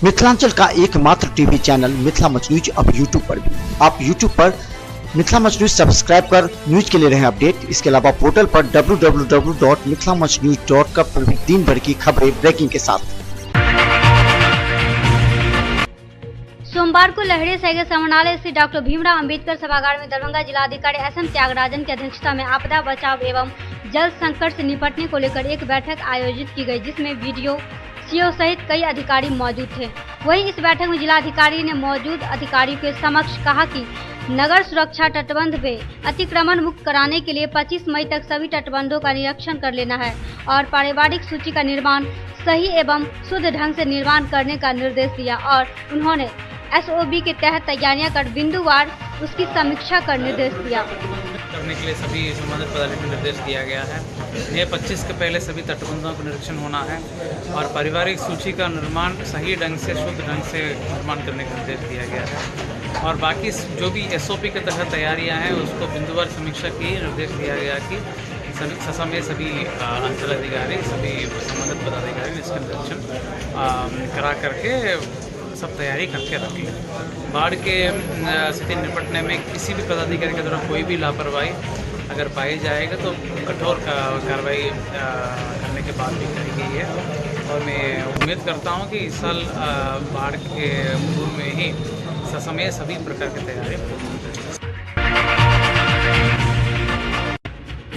मिथिलांचल का एकमात्र TV channel Mithila much news अब यूट्यूब पर भी। आप यूट्यूब पर मिथिला मच न्यूज सब्सक्राइब कर न्यूज के लिए रहे अपडेट। इसके अलावा पोर्टल पर www.mithilamachnews.com पर भी दिन भर की खबरें ब्रेकिंग के साथ। सोमवार को लहरे सैगे समाहरणालय स्थित डॉक्टर भीमराव अंबेडकर सभागार में दरभंगा जिलाधिकारी एसएम त्यागराजन की अध्यक्षता में आपदा बचाव एवं जल संकट से निपटने को लेकर एक बैठक आयोजित की गई, जिसमें बीडीओ, सीओ सहित कई अधिकारी मौजूद थे। वहीं इस बैठक में जिलाधिकारी ने मौजूद अधिकारियों के समक्ष कहा कि नगर सुरक्षा तटबंध पे अतिक्रमण मुक्त कराने के लिए 25 मई तक सभी तटबंधों का निरीक्षण कर लेना है और पारिवारिक सूची का निर्माण सही एवं शुद्ध ढंग से निर्माण करने का निर्देश दिया और उन्होंने एसओबी के तहत तैयारियां कर बिंदुवार उसकी समीक्षा कर निर्देश दिया। करने के लिए सभी संबंधित पदाधिकारियों को निर्देश दिया गया है। ये 25 के पहले सभी तटबंधों का निरीक्षण होना है और पारिवारिक सूची का निर्माण सही ढंग से शुद्ध ढंग से निर्माण करने का निर्देश दिया गया है और बाकी जो भी एसओपी के तहत तैयारियां हैं उसको बिंदुवार समीक्षा की निर्देश दिया गया कि समय सभी अंचलाधिकारी सभी संबंधित पदाधिकारी इसका निरीक्षण करा करके सब तैयारी करके रखें। बाढ़ के स्थिति निपटने में किसी भी पदाधिकारी के द्वारा कोई भी लापरवाही अगर पाई जाएगा तो कठोर कार्रवाई करने के बाद भी करी गई है और मैं उम्मीद करता हूं कि इस साल बाढ़ के पूर्व में ही ससमय सभी प्रकार की तैयारी पूरी।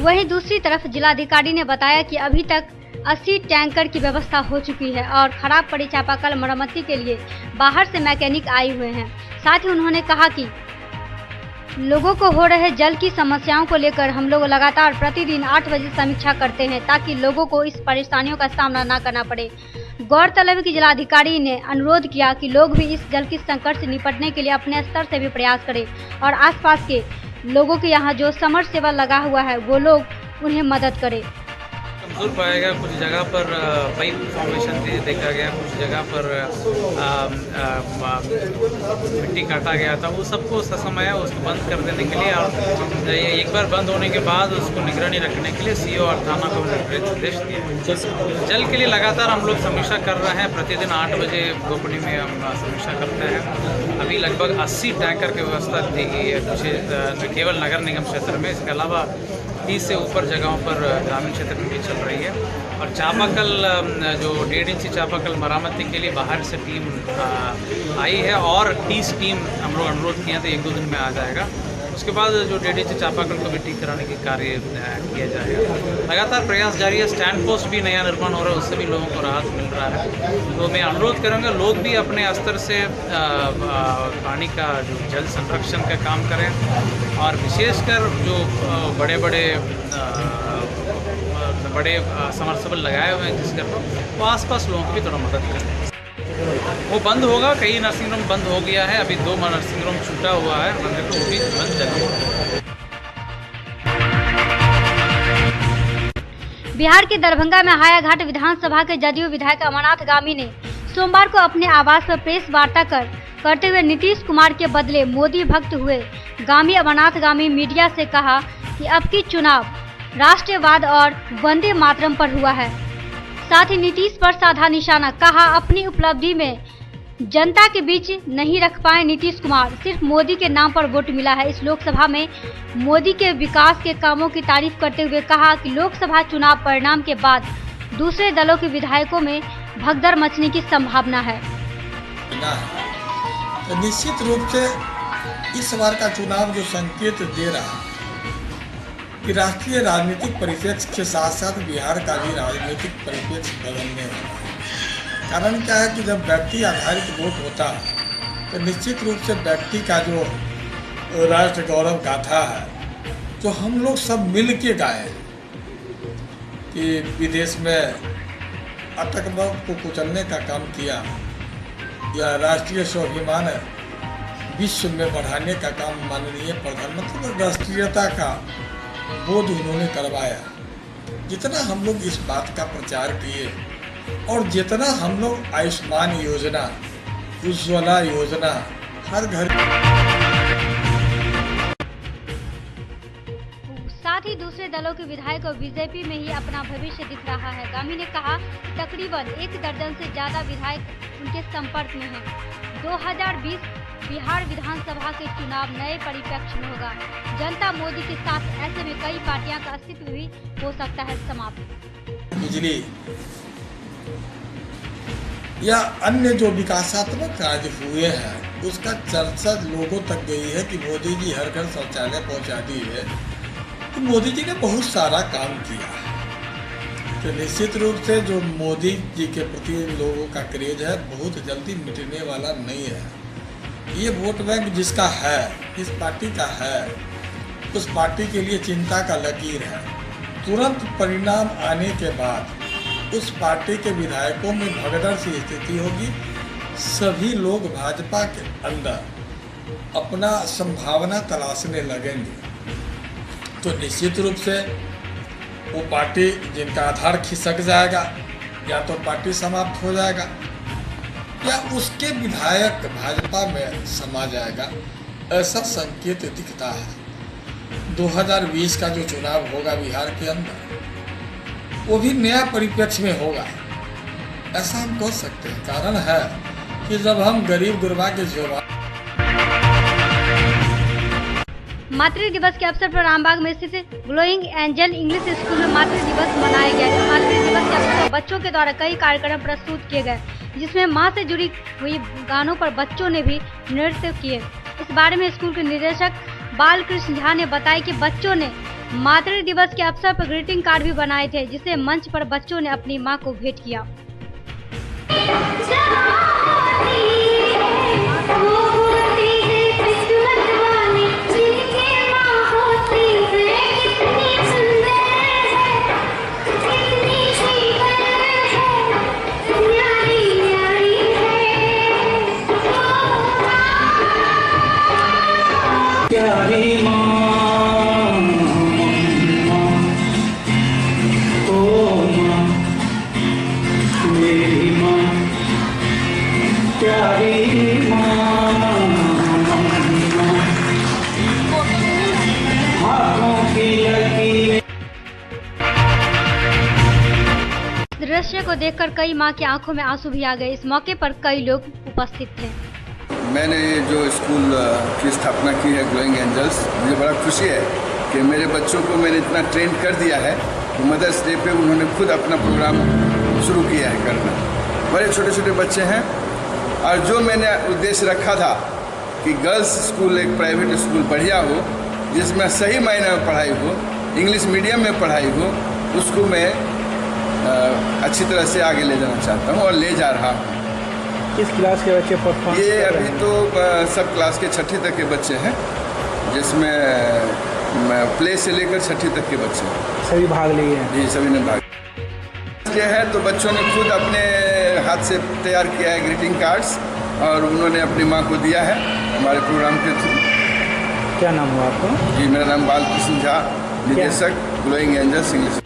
वहीं दूसरी तरफ जिलाधिकारी ने बताया कि अभी तक 80 टैंकर की व्यवस्था हो चुकी है और खराब पड़ी चापाकल मरम्मती के लिए बाहर से मैकेनिक आए हुए हैं। साथ ही उन्होंने कहा कि लोगों को हो रहे जल की समस्याओं को लेकर हम लोग लगातार प्रतिदिन 8 बजे समीक्षा करते हैं ताकि लोगों को इस परेशानियों का सामना न करना पड़े। गौरतलब की जिलाधिकारी ने अनुरोध किया कि लोग भी इस जल की संकट से निपटने के लिए अपने स्तर से भी प्रयास करें और आसपास के लोगों के यहाँ जो समरसेबल लगा हुआ है वो लोग उन्हें मदद करें। कमजोर पाएगा, कुछ जगह पर पाइप फॉर्मेशन देखा गया, कुछ जगह पर मिट्टी काटा गया था, वो सबको ससमय उसको बंद कर देने के लिए और एक बार बंद होने के बाद उसको निगरानी रखने के लिए सीओ और थाना को निर्देश दिया। जल के लिए लगातार हम लोग समीक्षा कर रहे हैं। प्रतिदिन 8 बजे गोपनी में हम समीक्षा करते हैं। अभी लगभग 80 टैंकर की व्यवस्था दी गई है कुछ केवल नगर निगम क्षेत्र में, इसके अलावा 30 से ऊपर जगहों पर ग्रामीण क्षेत्र में भी चल रही है और चापाकल जो 1.5 इंची चापाकल मरम्मती के लिए बाहर से टीम आई है और 30 टीम हम लोग अनुरोध किए तो 1-2 दिन में आ जाएगा। उसके बाद जो 1.5 इंची चापाकल को भी ठीक कराने की कार्य किया जाएगा। लगातार प्रयास जारी है। स्टैंड पोस्ट भी नया निर्माण हो रहा है, उससे भी लोगों को राहत मिल रहा है। तो मैं अनुरोध करूँगा लोग भी अपने स्तर से पानी का जो जल संरक्षण का काम करें और विशेषकर जो बड़े समरसेबल लगाए हुए हैं जिस घर पर वो आसपास लोगों की भी थोड़ा मदद करें। वो बंद होगा, कई नर्सिंग होम बंद हो गया है, अभी 2 नर्सिंग होम छूटा हुआ है, वो भी बंद जगह। बिहार के दरभंगा में हायाघाट विधानसभा के जदयू विधायक अमरनाथ गामी ने सोमवार को अपने आवास पर प्रेस वार्ता करते हुए नीतीश कुमार के बदले मोदी भक्त हुए गामी अमरनाथ गामी मीडिया से कहा कि अब की चुनाव राष्ट्रवाद और वंदे मातरम पर हुआ है। साथ ही नीतीश पर साधा निशाना, कहा अपनी उपलब्धि में जनता के बीच नहीं रख पाए नीतीश कुमार, सिर्फ मोदी के नाम पर वोट मिला है। इस लोकसभा में मोदी के विकास के कामों की तारीफ करते हुए कहा कि लोकसभा चुनाव परिणाम के बाद दूसरे दलों के विधायकों में भगदड़ मचने की संभावना है। तो निश्चित रूप से इस बार का चुनाव जो संकेत दे रहा है कि राष्ट्रीय राजनीतिक परिप्रेक्ष्य के साथ साथ बिहार का भी राजनीतिक परिप्रेक्ष्य बदलने वाला है। कारण क्या है कि जब व्यक्ति आधारित वोट होता है तो निश्चित रूप से व्यक्ति का जो राष्ट्र गौरव गाथा है जो हम लोग सब मिल के गाए कि विदेश में आतंकवाद को कुचलने का काम किया या राष्ट्रीय स्वाभिमान विश्व में बढ़ाने का काम माननीय प्रधानमंत्री राष्ट्रीयता का बोध उन्होंने करवाया। जितना हम लोग इस बात का प्रचार किए और जितना हम लोग आयुष्मान योजना, उज्ज्वला योजना हर घर, साथ ही दूसरे दूसरे दलों के विधायक और बीजेपी में ही अपना भविष्य दिख रहा है। गामी ने कहा तकरीबन 1 दर्जन से ज्यादा विधायक उनके संपर्क में हैं। 2020 बिहार विधानसभा के चुनाव नए परिप्रेक्ष्य में होगा। जनता मोदी के साथ, ऐसे में कई पार्टियां का अस्तित्व भी हो सकता है समाप्त। बिजली या अन्य जो विकासात्मक कार्य हुए हैं उसका चर्चा लोगों तक गई है कि मोदी जी हर घर शौचालय पहुंचा दी है। तो मोदी जी ने बहुत सारा काम किया है। तो निश्चित रूप से जो मोदी जी के प्रति लोगों का क्रेज है बहुत जल्दी मिटने वाला नहीं है। ये वोट बैंक जिसका है, इस पार्टी का है, उस पार्टी के लिए चिंता का लकीर है। तुरंत परिणाम आने के बाद उस पार्टी के विधायकों में भगदड़ सी स्थिति होगी। सभी लोग भाजपा के अंदर अपना संभावना तलाशने लगेंगे। तो निश्चित रूप से वो पार्टी जिनका आधार खिसक जाएगा या तो पार्टी समाप्त हो जाएगा या उसके विधायक भाजपा में समा जाएगा, ऐसा संकेत दिखता है। 2020 का जो चुनाव होगा बिहार के अंदर वो भी नया परिप्रेक्ष्य में होगा, ऐसा हम कह सकते हैं। कारण है कि जब हम गरीब गुरबा के झोला। मातृ दिवस के अवसर पर रामबाग में स्थित ग्लोइंग एंजल इंग्लिश स्कूल में मातृ दिवस मनाया गया। मातृ दिवस के अवसर पर बच्चों के द्वारा कई कार्यक्रम प्रस्तुत किए गए, जिसमें मां से जुड़ी हुई गानों पर बच्चों ने भी नृत्य किए। इस बारे में स्कूल के निदेशक बालकृष्ण झा ने बताया कि बच्चों ने मातृ दिवस के अवसर पर ग्रीटिंग कार्ड भी बनाए थे, जिसे मंच पर बच्चों ने अपनी मां को भेंट किया। दृश्य को देखकर कई मां की आंखों में आंसू भी आ गए। इस मौके पर कई लोग उपस्थित थे। मैंने जो स्कूल की स्थापना की है ग्लोइंग एंजल्स, मुझे बड़ा खुशी है कि मेरे बच्चों को मैंने इतना ट्रेन कर दिया है कि मदर्स डे पे उन्होंने खुद अपना प्रोग्राम शुरू किया है करना। बड़े छोटे छोटे बच्चे हैं और जो मैंने उद्देश्य रखा था कि गर्ल्स स्कूल एक प्राइवेट स्कूल बढ़िया हो, जिसमें सही मायने में पढ़ाई हो, इंग्लिश मीडियम में पढ़ाई हो, उसको मैं अच्छी तरह से आगे ले जाना चाहता हूँ और ले जा रहा हूँ। किस क्लास के बच्चे परफॉर्म? ये अभी तो सब क्लास के 6ठी तक के बच्चे हैं, जिसमें प्ले से लेकर 6ठी तक के बच्चे हैं। सभी भाग लिए हैं? जी, सभी ने भाग लिया है। तो बच्चों ने खुद अपने हाथ से तैयार किया है ग्रीटिंग कार्ड्स और उन्होंने अपनी माँ को दिया है हमारे प्रोग्राम के थ्रू। क्या नाम हुआ आपका? जी, मेरा नाम बालकृष्ण झा, निदेशक ग्लोइंग एंजल्स इंग्लिश।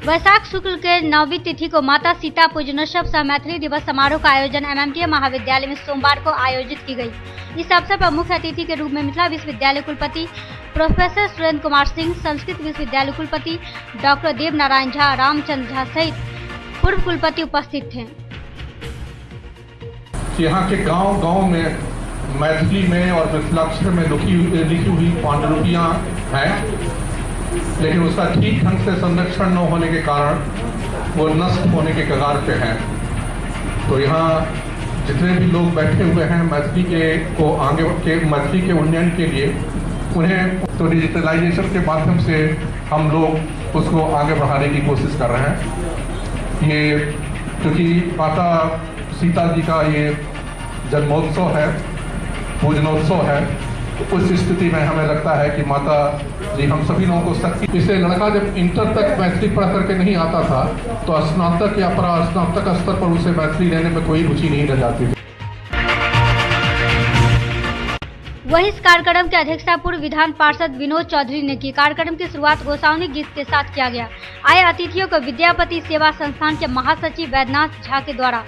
वैशाख शुक्ल के 9वीं तिथि को माता सीता पूजनोत्सव सह मैथिली दिवस समारोह का आयोजन एमएमटीए महाविद्यालय में सोमवार को आयोजित की गई। इस अवसर पर मुख्य अतिथि के रूप में मिथिला विश्वविद्यालय कुलपति प्रोफेसर सुरेंद्र कुमार सिंह, संस्कृत विश्वविद्यालय कुलपति डॉक्टर देव नारायण झा, रामचंद्र झा सहित पूर्व कुलपति उपस्थित थे। यहाँ के गांव में मैथिली में और मिथिलाक्षर में लिखी हुई पांडुलिपियाँ हैं, लेकिन उसका ठीक ढंग से संरक्षण न होने के कारण वो नष्ट होने के कगार पे हैं। तो यहाँ जितने भी लोग बैठे हुए हैं मैथिली मैथिली के उन्नयन के लिए, उन्हें तो डिजिटलाइजेशन के माध्यम से हम लोग उसको आगे बढ़ाने की कोशिश कर रहे हैं। ये क्योंकि माता सीता जी का ये जन्मोत्सव है, पूजनोत्सव है, तो उस स्थिति में हमें लगता है कि माता जी हम सभी लोगों को शक्ति। इससे लड़का जब इंटर तक मैथिली पढ़ करके नहीं आता था तो स्नातक या परास्नातक स्तर पर उसे मैथिली लेने में कोई रुचि नहीं रह जाती थी। वहीं इस कार्यक्रम की अध्यक्षता पूर्व विधान पार्षद विनोद चौधरी ने की। कार्यक्रम की शुरुआत गोसाउनी गीत के साथ किया गया। आए अतिथियों को विद्यापति सेवा संस्थान के महासचिव वैद्यनाथ झा के द्वारा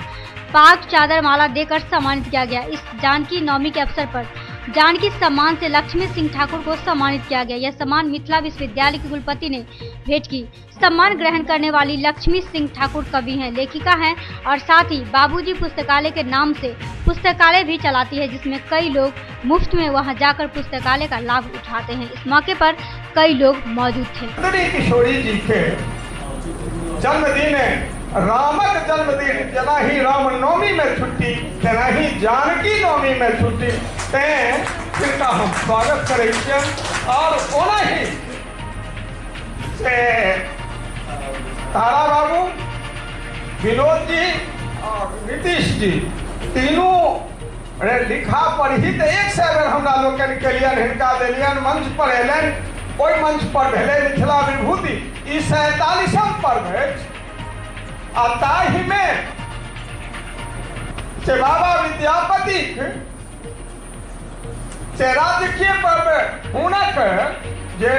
पाक चादर माला देकर सम्मानित किया गया। इस जानकी नवमी के अवसर पर जानकी सम्मान से लक्ष्मी सिंह ठाकुर को सम्मानित किया गया। यह सम्मान मिथिला विश्वविद्यालय के कुलपति ने भेंट की। सम्मान ग्रहण करने वाली लक्ष्मी सिंह ठाकुर कवि हैं, लेखिका हैं और साथ ही बाबूजी पुस्तकालय के नाम से पुस्तकालय भी चलाती है, जिसमें कई लोग मुफ्त में वहां जाकर पुस्तकालय का लाभ उठाते हैं। इस मौके पर कई लोग मौजूद थे। किशोरी जी के जन्मदिन रामक जन्मदिन, जना ही राम नवमी में छुट्टी, जना ही जानकी नवमी में छुट्टी, जिनका हम स्वागत करेंगे। और ओना ही से तारा बाबू, विनोद जी और नीतीश जी तीनों लिखा पढ़ी तो एक से अगर हमरा लोग हिनका दिलियन मंच पर एलन, ओई मंच पर भेले मिथिला विभूति ई 47वां पर्व अछि। आ ताहि में से बाबा विद्यापति से राजकीय पर्व हुनक जे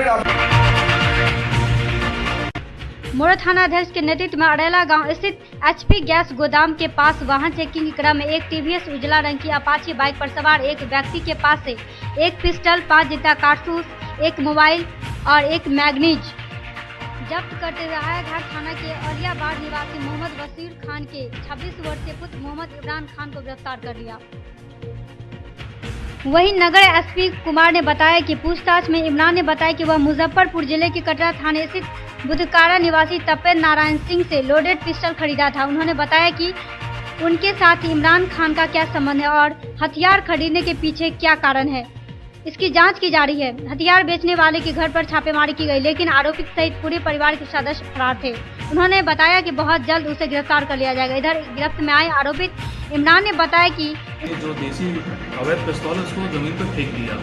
मोरो थाना अध्यक्ष के नेतृत्व में अड़ेला गांव स्थित HP गैस गोदाम के पास वाहन चेकिंग के क्रम में एक TVS उजला रंग की अपाची बाइक पर सवार एक व्यक्ति के पास से एक पिस्टल, 5 जिंदा कारतूस, एक मोबाइल और एक मैगनीज जब्त करते हुए हायाघाट थाना के अलियाबाद निवासी मोहम्मद वसीर खान के 26 वर्षीय पुत्र मोहम्मद इमरान खान को गिरफ्तार कर लिया। वहीं नगर SP कुमार ने बताया कि पूछताछ में इमरान ने बताया कि वह मुजफ्फरपुर जिले के कटरा थाने स्थित बुधकारा निवासी तपेंद्र नारायण सिंह से लोडेड पिस्टल खरीदा था। उन्होंने बताया कि उनके साथ इमरान खान का क्या संबंध है और हथियार खरीदने के पीछे क्या कारण है, इसकी जांच की जा रही है। हथियार बेचने वाले के घर पर छापेमारी की गई, लेकिन आरोपी सहित पूरे परिवार के सदस्य फरार थे। उन्होंने बताया कि बहुत जल्द उसे गिरफ्तार कर लिया जाएगा। इधर गिरफ्त में आए आरोपित इमरान ने बताया कि जो देसी अवैध पिस्तौल है उसको जमीन पर फेंक दिया।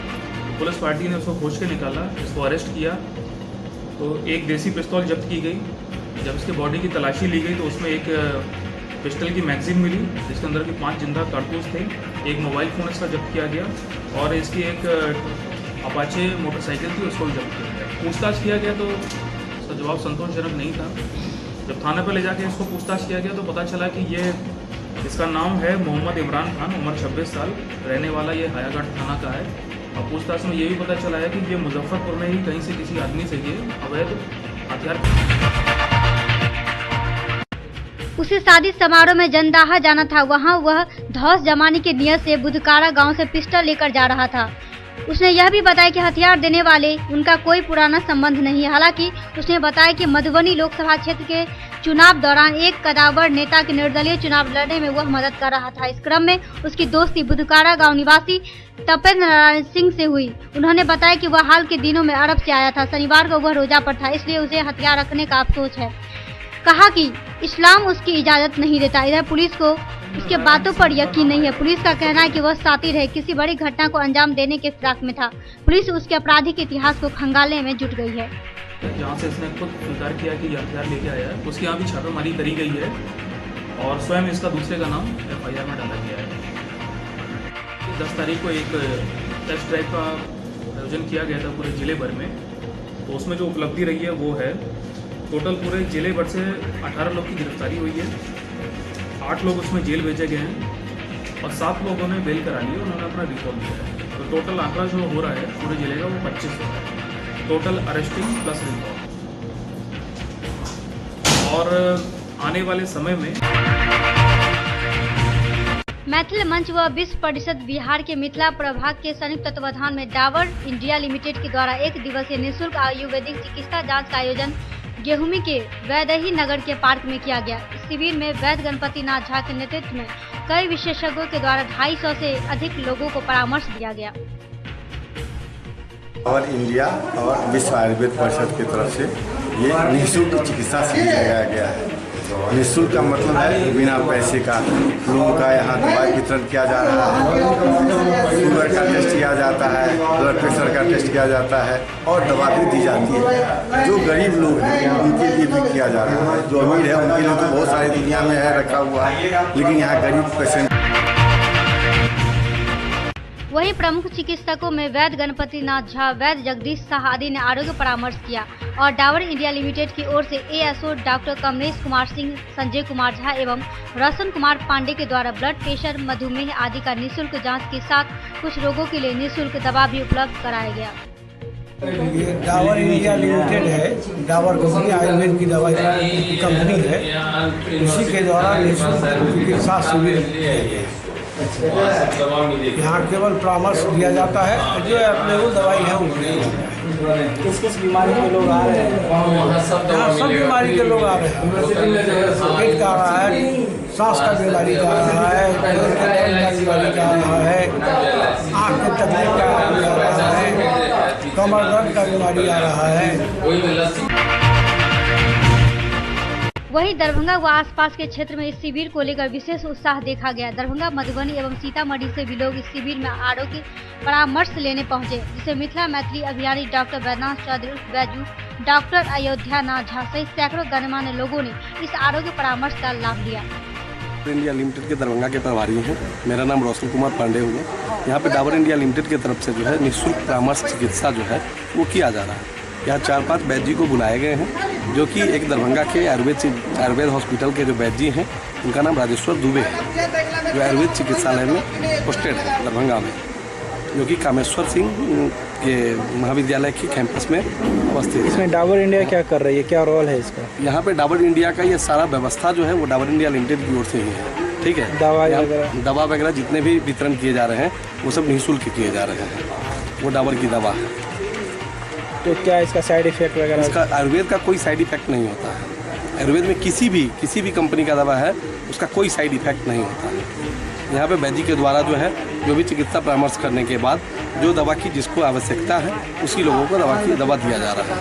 पुलिस पार्टी ने उसको खोज के निकाला, इसको अरेस्ट किया तो एक देसी पिस्तौल जब्त की गई। जब इसके बॉडी की तलाशी ली गई तो उसमें एक पिस्टल की मैगजीन मिली जिसके अंदर की 5 जिंदा कारतूस थे। एक मोबाइल फ़ोन इसका जब्त किया गया और इसकी एक अपाचे मोटरसाइकिल थी, उसको भी जब्त किया गया। पूछताछ किया गया तो इसका जवाब संतोषजनक नहीं था। जब थाने पर ले जाके इसको पूछताछ किया गया तो पता चला कि ये इसका नाम है मोहम्मद इमरान खान, उम्र 26 साल, रहने वाला ये हायाघाट थाना का है। और पूछताछ में ये भी पता चला है कि ये मुजफ्फरपुर में ही कहीं से किसी आदमी से ये अवैध हथियार। उसे शादी समारोह में जंदाहा जाना था, वहां वह धौस जमाने की नियत से बुधकारा गांव से पिस्टल लेकर जा रहा था। उसने यह भी बताया कि हथियार देने वाले उनका कोई पुराना संबंध नहीं है। हालांकि उसने बताया कि मधुबनी लोकसभा क्षेत्र के चुनाव दौरान एक कदावर नेता के निर्दलीय चुनाव लड़ने में वह मदद कर रहा था। इस क्रम में उसकी दोस्ती बुधकारा गांव निवासी तपेंद्र नारायण सिंह से हुई। उन्होंने बताया कि वह हाल के दिनों में अरब से आया था। शनिवार को वह रोजा पर था, इसलिए उसे हथियार रखने का अफसोस है। कहा कि इस्लाम उसकी इजाजत नहीं देता। इधर पुलिस को उसके बातों पर यकीन नहीं है। पुलिस का कहना है कि वह सातिर है, किसी बड़ी घटना को अंजाम देने के फिराक में था। पुलिस उसके आपराधिक इतिहास को खंगालने में जुट गई है। जहाँ से इसने खुद स्वीकार किया कि यह हथियार लेके आया है, उसके यहाँ भी छापेमारी करी गई है और स्वयं इसका दूसरे का नाम FIR में डाला गया है। 10 तारीख को एक टेस्ट ड्राइव का आयोजन किया गया था पूरे जिले भर में, तो उसमें जो उपलब्धि रही है वो है टोटल पूरे जिले भर से 18 लोग की गिरफ्तारी हुई है। 8 लोग उसमें जेल भेजे गए हैं और 7 लोगों ने बेल करा ली, उन्होंने अपना रिकॉल दिया है। तो टोटल आंकड़ा जो हो रहा है पूरे जिले का वो 25 हो रहा है, टोटल अरेस्टिंग प्लस रिकॉल। और आने वाले समय में मैथिल मंच व विश्व परिषद बिहार के मिथिला प्रभाग के संयुक्त तत्वाधान में डाबर इंडिया लिमिटेड के द्वारा 1 दिवसीय निःशुल्क आयुर्वेदिक चिकित्सा जांच का आयोजन गेहूमी के वैदेही नगर के पार्क में किया गया। इस शिविर में वैद्य गणपति नाथ झा के नेतृत्व में कई विशेषज्ञों के द्वारा 250 से अधिक लोगों को परामर्श दिया गया। और इंडिया और विश्व आयुर्वेद परिषद की तरफ से ये निःशुल्क चिकित्सा शिविर लगाया गया है। निःशुल्क का मतलब है बिना पैसे का लोगों का यहाँ दवाई वितरण किया जा रहा है। शुगर का टेस्ट किया जाता है, ब्लड प्रेशर का टेस्ट किया जाता है और दवा भी दी जाती है। जो गरीब लोग हैं उनके लिए भी किया जा रहा है। जो अमीर है उनके लिए तो बहुत सारी दुनिया में है रखा हुआ है, लेकिन यहाँ गरीब पेशेंट। वहीं प्रमुख चिकित्सकों में वैद्य गणपति नाथ झा, वैद्य जगदीश शाह आदि ने आरोग्य परामर्श किया और डाबर इंडिया लिमिटेड की ओर से एएसओ डॉक्टर कमलेश कुमार सिंह, संजय कुमार झा एवं रोशन कुमार पांडे के द्वारा ब्लड प्रेशर, मधुमेह आदि का निःशुल्क जांच के साथ कुछ रोगों के लिए निःशुल्क दवा भी उपलब्ध कराया गया। ये डाबर इंडिया लिमिटेड है, डाबर कंपनी आयुर्वेद की दवाई कंपनी है, इसी के द्वारा निःशुल्क चिकित्सा शिविर यहाँ केवल परामर्श दिया जाता है, जो अवेलेबल दवाई है वो किस किस बीमारी के लोग आ रहे हैं? यहाँ सब बीमारी के लोग आ रहे हैं। पेट का आ रहा है, सांस का बीमारी का आ रहा है, बीमारी का आ रहा है, आँख की तकलीफ का आ रहा है, कमर दर्द का बीमारी आ रहा है। वहीं दरभंगा व आसपास के क्षेत्र में इस शिविर को लेकर विशेष उत्साह देखा गया। दरभंगा, मधुबनी एवं सीतामढ़ी से भी लोग इस शिविर में आरोग्य परामर्श लेने पहुंचे, जिसे मिथिला मैथिली अभियानी डॉक्टर वैद्यनाथ चौधरी बैजू, डॉक्टर अयोध्या नाथ झा सहित सैकड़ों गणमान्य लोगों ने इस आरोग्य परामर्श का लाभ लिया। इंडिया लिमिटेड के दरभंगा के प्रभारी हैं, मेरा नाम रोशन कुमार पांडे हुआ। यहाँ पे डाबर इंडिया लिमिटेड की तरफ से जो है निःशुल्क परामर्श चिकित्सा जो है वो किया जा रहा है। यहाँ 4-5 वैद्य जी को बुलाए गए हैं, जो कि एक दरभंगा के आयुर्वेद हॉस्पिटल के जो वैद्य जी हैं, उनका नाम राजेश्वर दुबे है, जो आयुर्वेद चिकित्सालय में पोस्टेड है दरभंगा में, जो कि कामेश्वर सिंह के महाविद्यालय की कैंपस में अवस्थित है। इसमें डाबर इंडिया क्या कर रही है, क्या रोल है इसका? यहाँ पे डाबर इंडिया का ये सारा व्यवस्था जो है वो डाबर इंडिया लिमिटेड की ओर से ही है। ठीक है, दवा वगैरह जितने भी वितरण किए जा रहे हैं वो सब निःशुल्क किए जा रहे हैं। वो डाबर की दवा है। तो क्या इसका साइड इफेक्ट वगैरह? इसका आयुर्वेद का कोई साइड इफेक्ट नहीं होता है। आयुर्वेद में किसी भी कंपनी का दवा है उसका कोई साइड इफेक्ट नहीं होता है। यहाँ पे वैद्य के द्वारा जो है जो भी चिकित्सा परामर्श करने के बाद जो दवा की जिसको आवश्यकता है उसी लोगों को दवा दिया जा रहा है।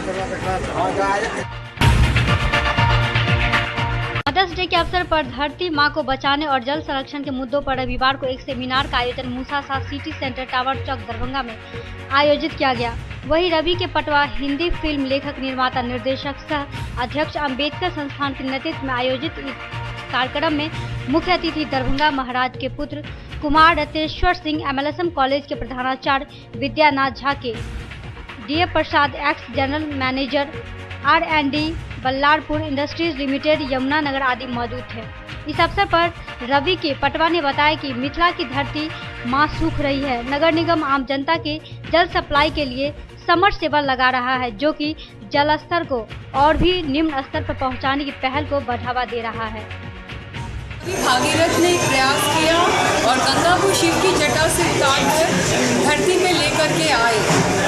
मदर्स डे के अवसर पर धरती माँ को बचाने और जल संरक्षण के मुद्दों पर रविवार को एक सेमिनार का आयोजन मूसा शाह सिटी सेंटर टावर चौक दरभंगा में आयोजित किया गया। वहीं रवि के पटवा हिंदी फिल्म लेखक, निर्माता, निर्देशक सह अध्यक्ष अम्बेडकर संस्थान के नेतृत्व में आयोजित इस कार्यक्रम में मुख्य अतिथि दरभंगा महाराज के पुत्र कुमार रतेश्वर सिंह, MLSM कॉलेज के प्रधानाचार्य विद्यानाथ झा के DA Prasad, ex general manager R&D Ballarpur industries limited, Yamunanagar आदि मौजूद थे। इस अवसर पर रवि के पटवा ने बताया कि मिथिला की धरती मां सूख रही है। नगर निगम आम जनता के जल सप्लाई के लिए समरसेबल लगा रहा है, जो कि जल स्तर को और भी निम्न स्तर पर पहुंचाने की पहल को बढ़ावा दे रहा है। भागीरथ ने एक प्रयास किया और गंगा को शिव की जटा से उतारकर धरती में लेकर के आए।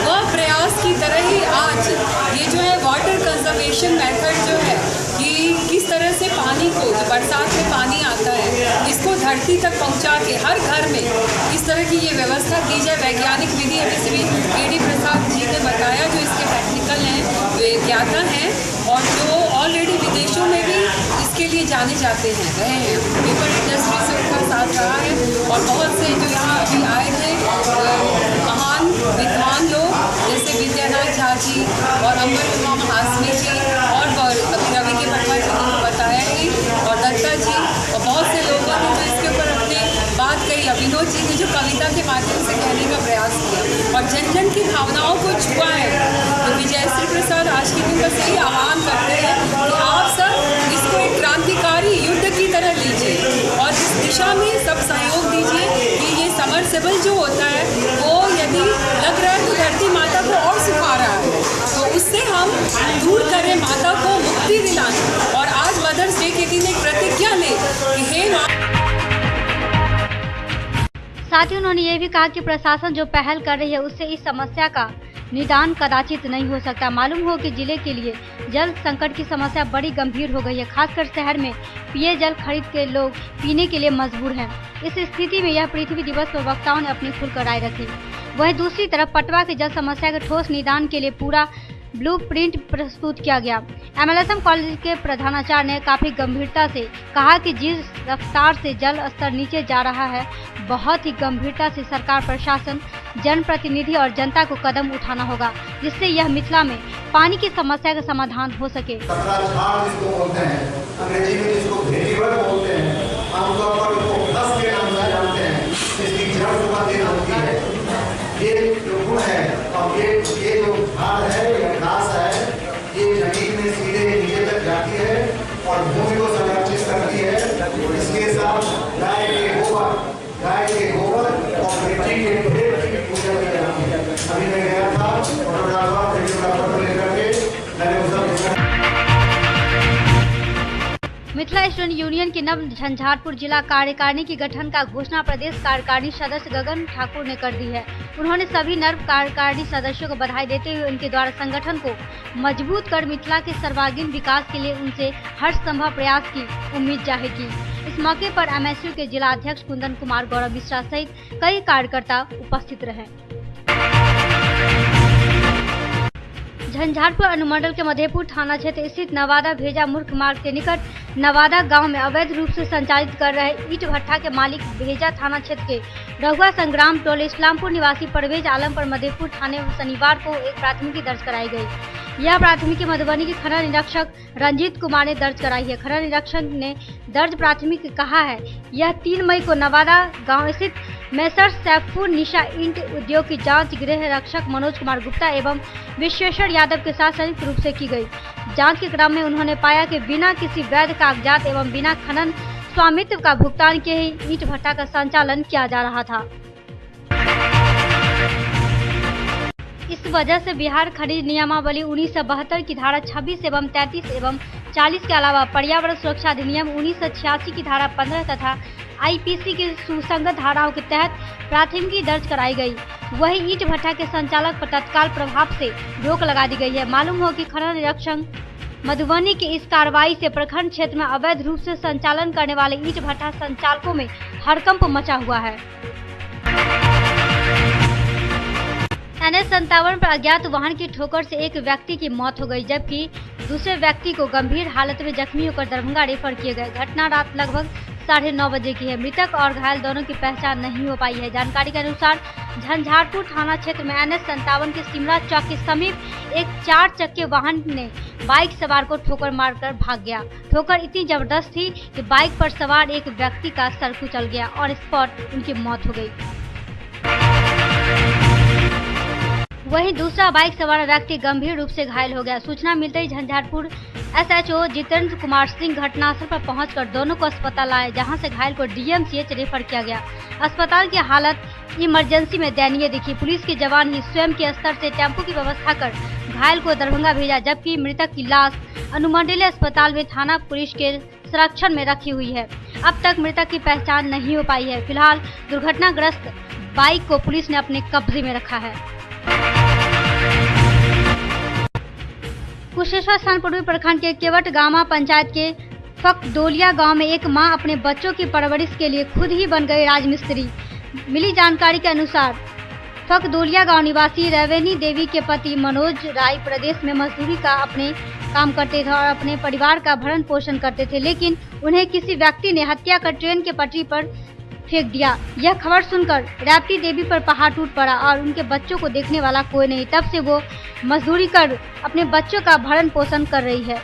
वह प्रयास की तरह ही आज ये जो है वाटर कंजर्वेशन मेथड जो है कि किस तरह से पानी को, जो बरसात में पानी आता है, इसको धरती तक पहुंचा के हर घर में इस तरह की ये व्यवस्था की जाए। वैज्ञानिक विधि अभी श्री AD प्रसाद जी ने बताया, जो इसके टेक्निकल हैं, वे ज्ञाता हैं और जो ऑलरेडी विदेशों में भी इसके लिए जाने जाते हैं, रहे हैं। पेपर इंडस्ट्री से उनका साथ रहा है और बहुत से जो यहाँ अभी आए थे महान विद्वान लोग, जैसे विद्यानाथ झा जी और अमर इमाम हाशमी जी और अभी रवि के पटवा जी को बताया ही, और दत्ता जी और बहुत से लोगों ने जो इसके ऊपर अपनी बात कही। अभिनव जी ने जो कविता के माध्यम से कहने का प्रयास किया और जन जन की भावनाओं को छुआ है। तो विजयश्री प्रसाद आज के दिन बस यही आह्वान करते हैं कि आप सब इसको एक क्रांतिकारी युद्ध की तरह लीजिए और इस दिशा में सब सहयोग दीजिए कि ये समरसेबल जो होता है वो यदि लग रहा है तो धरती माता को और सुखा रहा है, तो उससे हम दूर करें, माता को मुक्ति दिलाएं। और आज मदर्स डे के दिन एक प्रतिज्ञा लें कि हे माँ। साथ ही उन्होंने ये भी कहा कि प्रशासन जो पहल कर रही है उससे इस समस्या का निदान कदाचित नहीं हो सकता। मालूम हो कि जिले के लिए जल संकट की समस्या बड़ी गंभीर हो गई है। खासकर शहर में पेय जल खरीद के लोग पीने के लिए मजबूर हैं। इस स्थिति में यह पृथ्वी दिवस पर वक्ताओं ने अपनी खुलकर राय रखी। वहीं दूसरी तरफ पटवा की जल समस्या के ठोस निदान के लिए पूरा ब्लूप्रिंट प्रस्तुत किया गया। MLSM कॉलेज के प्रधानाचार्य ने काफी गंभीरता से कहा कि जिस रफ्तार से जल स्तर नीचे जा रहा है, बहुत ही गंभीरता से सरकार, प्रशासन, जनप्रतिनिधि और जनता को कदम उठाना होगा, जिससे यह मिथिला में पानी की समस्या का समाधान हो सके। आमतौर पर उसको 10 के नाम से जानते हैं, इसकी जड़ सुबह दिन होती है। मिथिला स्टूडेंट यूनियन की नव झंझारपुर जिला कार्यकारिणी की गठन का घोषणा प्रदेश कार्यकारिणी सदस्य गगन ठाकुर ने कर दी है। उन्होंने सभी नव कार्यकारिणी सदस्यों को बधाई देते हुए उनके द्वारा संगठन को मजबूत कर मिथिला के सर्वांगीण विकास के लिए उनसे हर संभव प्रयास की उम्मीद जाहिर की। इस मौके पर एमएसयू के जिला अध्यक्ष कुंदन कुमार, गौरव मिश्रा सहित कई कार्यकर्ता उपस्थित रहे। झंझारपुर अनुमंडल के मधेपुर थाना क्षेत्र स्थित नवादा भेजा मूर्ख मार्ग के निकट नवादा गांव में अवैध रूप से संचालित कर रहे ईट भट्टा के मालिक भेजा थाना क्षेत्र के रघुआ संग्राम टोल इस्लामपुर निवासी परवेज आलम पर मधेपुर थाने में शनिवार को एक प्राथमिकी दर्ज कराई गई। यह प्राथमिकी मधुबनी के खनन निरीक्षक रंजीत कुमार ने दर्ज कराई है। खनन निरीक्षक ने दर्ज प्राथमिकी कहा है यह 3 मई को नवादा गांव स्थित मैसर सैफुर निशा ईंट उद्योग की जांच गृह रक्षक मनोज कुमार गुप्ता एवं विश्वेश्वर यादव के साथ संयुक्त रूप से की गई। जांच के क्रम में उन्होंने पाया कि बिना किसी वैध कागजात एवं बिना खनन स्वामित्व का भुगतान किए ही ईंट भट्टा का संचालन किया जा रहा था। इस वजह से बिहार खनिज नियमावली 1972 की धारा 26 एवं 33 एवं 40 के अलावा पर्यावरण सुरक्षा अधिनियम 1986 की धारा 15 तथा आईपीसी की सुसंगत धाराओं के तहत प्राथमिकी दर्ज कराई गई। वही ईंट भट्टा के संचालक पर तत्काल प्रभाव से रोक लगा दी गई है। मालूम हो कि खनन निरीक्षक मधुबनी की इस कार्रवाई से प्रखंड क्षेत्र में अवैध रूप से संचालन करने वाले ईंट भट्टा संचालकों में हड़कंप मचा हुआ है। NH57 पर अज्ञात वाहन की ठोकर से एक व्यक्ति की मौत हो गई, जबकि दूसरे व्यक्ति को गंभीर हालत में जख्मी होकर दरभंगा रेफर किए गए। घटना रात लगभग 9:30 बजे की है। मृतक और घायल दोनों की पहचान नहीं हो पाई है। जानकारी के अनुसार झंझारपुर थाना क्षेत्र में NH57 के सिमरा चौक के समीप एक 4 चक्के वाहन ने बाइक सवार को ठोकर मारकर भाग गया। ठोकर इतनी जबरदस्त थी कि बाइक पर सवार एक व्यक्ति का सर कुचल गया और स्पॉट उनकी मौत हो गई। वहीं दूसरा बाइक सवार व्यक्ति गंभीर रूप से घायल हो गया। सूचना मिलते ही झंझारपुर SHO जितेंद्र कुमार सिंह घटनास्थल पर पहुंचकर दोनों को अस्पताल लाए, जहां से घायल को DMCH रेफर किया गया। अस्पताल की हालत इमरजेंसी में दयनीय दिखी। पुलिस के जवान ही स्वयं के स्तर से टेम्पो की व्यवस्था कर घायल को दरभंगा भेजा, जबकि मृतक की लाश अनुमंडलीय अस्पताल में थाना पुलिस के संरक्षण में रखी हुई है। अब तक मृतक की पहचान नहीं हो पाई है। फिलहाल दुर्घटनाग्रस्त बाइक को पुलिस ने अपने कब्जे में रखा है। कुशेश्वर स्थान पूर्वी प्रखंड के केवट गामा पंचायत के फकदोलिया गांव में एक मां अपने बच्चों की परवरिश के लिए खुद ही बन गई राजमिस्त्री। मिली जानकारी के अनुसार फकदोलिया गांव निवासी रवेनी देवी के पति मनोज राय प्रदेश में मजदूरी का अपने काम करते थे और अपने परिवार का भरण पोषण करते थे, लेकिन उन्हें किसी व्यक्ति ने हत्या कर ट्रेन के पटरी पर फेंक दिया। यह खबर सुनकर रैप्ती देवी पर पहाड़ टूट पड़ा और उनके बच्चों को देखने वाला कोई नहीं। तब से वो मजदूरी कर अपने बच्चों का भरण पोषण कर रही है।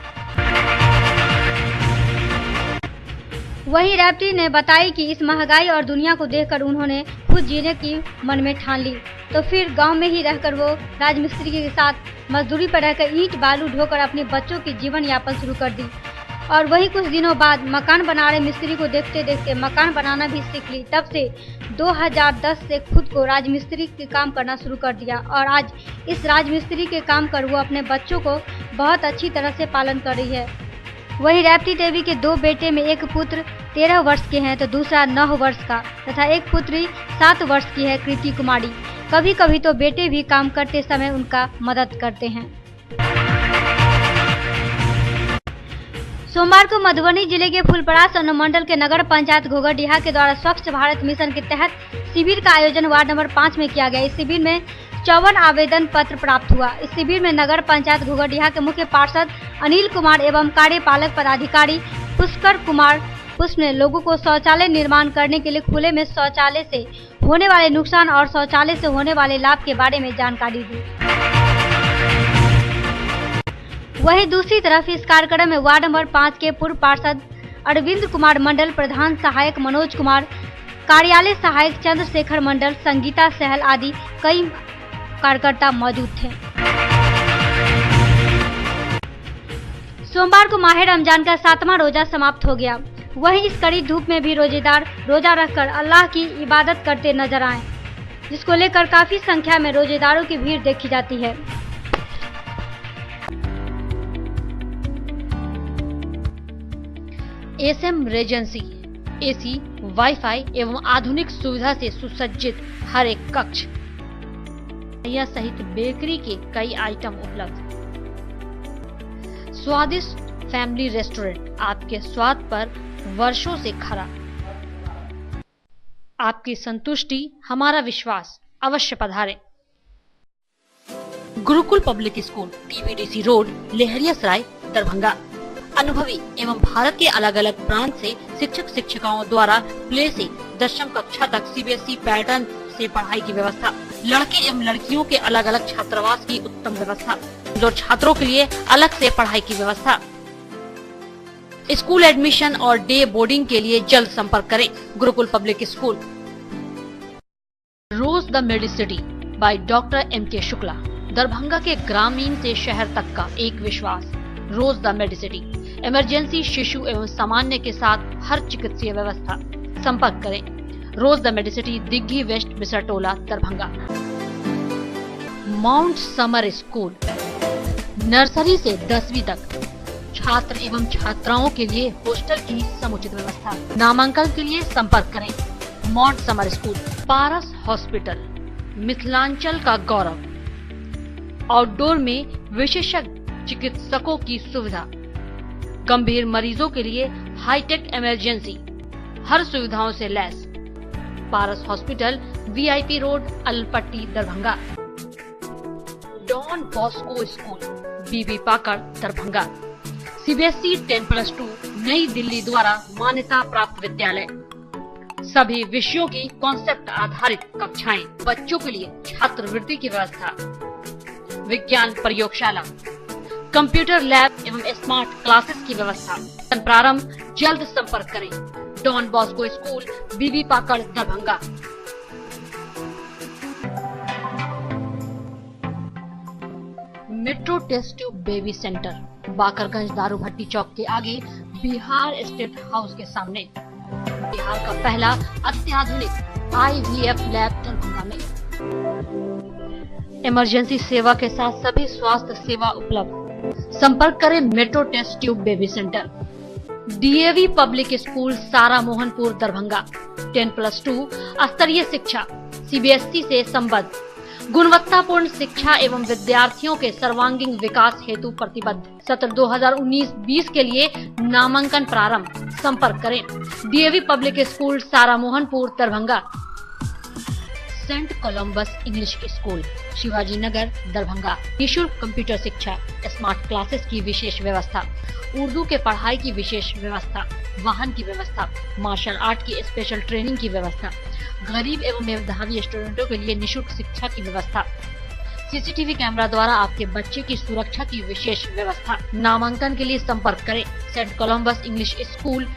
वहीं रैप्ती ने बताई कि इस महंगाई और दुनिया को देखकर उन्होंने खुद जीने की मन में ठान ली, तो फिर गांव में ही रहकर वो राजमिस्त्री के साथ मजदूरी पर रहकर ईंट बालू ढोकर अपने बच्चों की जीवन यापन शुरू कर दी। और वही कुछ दिनों बाद मकान बना रहे मिस्त्री को देखते देखते मकान बनाना भी सीख ली। तब से 2010 से खुद को राजमिस्त्री के काम करना शुरू कर दिया और आज इस राजमिस्त्री के काम कर वो अपने बच्चों को बहुत अच्छी तरह से पालन कर रही है। वहीं रैप्ती देवी के 2 बेटे में एक पुत्र 13 वर्ष के हैं तो दूसरा 9 वर्ष का तथा एक पुत्री 7 वर्ष की है, कृति कुमारी। कभी कभी तो बेटे भी काम करते समय उनका मदद करते हैं। सोमवार को मधुबनी जिले के फुलपरास अनुमंडल के नगर पंचायत घोघरडीहा के द्वारा स्वच्छ भारत मिशन के तहत शिविर का आयोजन वार्ड नंबर 5 में किया गया। इस शिविर में 54 आवेदन पत्र प्राप्त हुआ। इस शिविर में नगर पंचायत घोघरडीहा के मुख्य पार्षद अनिल कुमार एवं कार्यपालक पदाधिकारी पुष्कर कुमार पुष्प ने लोगों को शौचालय निर्माण करने के लिए खुले में शौचालय से होने वाले नुकसान और शौचालय से होने वाले लाभ के बारे में जानकारी दी। वहीं दूसरी तरफ इस कार्यक्रम में वार्ड नंबर 5 के पूर्व पार्षद अरविंद कुमार मंडल, प्रधान सहायक मनोज कुमार, कार्यालय सहायक चंद्रशेखर मंडल, संगीता सहल आदि कई कार्यकर्ता मौजूद थे। सोमवार को माह रमजान का 7वां रोजा समाप्त हो गया। वहीं इस कड़ी धूप में भी रोजेदार रोजा रखकर अल्लाह की इबादत करते नजर आए, जिसको लेकर काफी संख्या में रोजेदारों की भीड़ देखी जाती है। एसएम रेजेंसी एसी, वाईफाई एवं आधुनिक सुविधा से सुसज्जित हर एक कक्ष यह सहित बेकरी के कई आइटम उपलब्ध। स्वादिष्ट फैमिली रेस्टोरेंट आपके स्वाद पर वर्षों से खरा। आपकी संतुष्टि हमारा विश्वास, अवश्य पधारें। Gurukul public school, TBDC road, Laheriasarai, Darbhanga. अनुभवी एवं भारत के अलग अलग प्रांत से शिक्षक शिक्षिकाओं द्वारा प्ले से 10वीं कक्षा तक सीबीएसई पैटर्न से पढ़ाई की व्यवस्था। लड़के एवं लड़कियों के अलग अलग छात्रावास की उत्तम व्यवस्था। जो छात्रों के लिए अलग से पढ़ाई की व्यवस्था। स्कूल एडमिशन और डे बोर्डिंग के लिए जल्द संपर्क करें। Gurukul public school. Rose the Medicity by doctor M K. Shukla. Darbhanga के ग्रामीण से शहर तक का एक विश्वास। रोज द मेडिसिटी। इमरजेंसी, शिशु एवं सामान्य के साथ हर चिकित्सीय व्यवस्था। संपर्क करें। Rose the Medicity, Digghi west, Bisartola, Darbhanga. Mount Summer school, nursery से 10वीं तक। छात्र एवं छात्राओं के लिए हॉस्टल की समुचित व्यवस्था। नामांकन के लिए संपर्क करें। Mount Summer school. Paras hospital, Mithilanchal का गौरव। आउटडोर में विशेषज्ञ चिकित्सकों की सुविधा। गंभीर मरीजों के लिए हाईटेक इमरजेंसी, हर सुविधाओं से लैस। Paras hospital, VIP road, Alpatti, Darbhanga. Don Bosco school, Bibi Pakar, Darbhanga. CBSE 10+2 नई दिल्ली द्वारा मान्यता प्राप्त विद्यालय। सभी विषयों की कॉन्सेप्ट आधारित कक्षाएं। बच्चों के लिए छात्रवृत्ति की व्यवस्था। विज्ञान प्रयोगशाला, कंप्यूटर लैब एवं स्मार्ट क्लासेस की व्यवस्था। प्रारंभ, जल्द संपर्क करें। Don Bosco school, Bibi Pakar, Darbhanga. Metro test tube baby centre, Bakarganj Daru Bhatti चौक के आगे, बिहार स्टेट हाउस के सामने। बिहार का पहला अत्याधुनिक IVF लैब दरभंगा में। इमरजेंसी सेवा के साथ सभी स्वास्थ्य सेवा उपलब्ध। संपर्क करें metro test tube baby centre. DAV public school, Sara Mohanpur, Darbhanga. 10+2 स्तरीय शिक्षा, सीबीएसई से संबद्ध। गुणवत्तापूर्ण शिक्षा एवं विद्यार्थियों के सर्वांगीण विकास हेतु प्रतिबद्ध। सत्र 2019-20 के लिए नामांकन प्रारंभ। संपर्क करें। DAV public school, Sara Mohanpur, Darbhanga. Saint Columbus English school, Shivaji Nagar, Darbhanga. निःशुल्क कंप्यूटर शिक्षा, स्मार्ट क्लासेस की विशेष व्यवस्था। उर्दू के पढ़ाई की विशेष व्यवस्था। वाहन की व्यवस्था। मार्शल आर्ट की स्पेशल ट्रेनिंग की व्यवस्था। गरीब एवं मेधावी स्टूडेंटों के लिए निःशुल्क शिक्षा की व्यवस्था। सीसीटीवी कैमरा द्वारा आपके बच्चे की सुरक्षा की विशेष व्यवस्था। नामांकन के लिए संपर्क करें। Saint Columbus English school,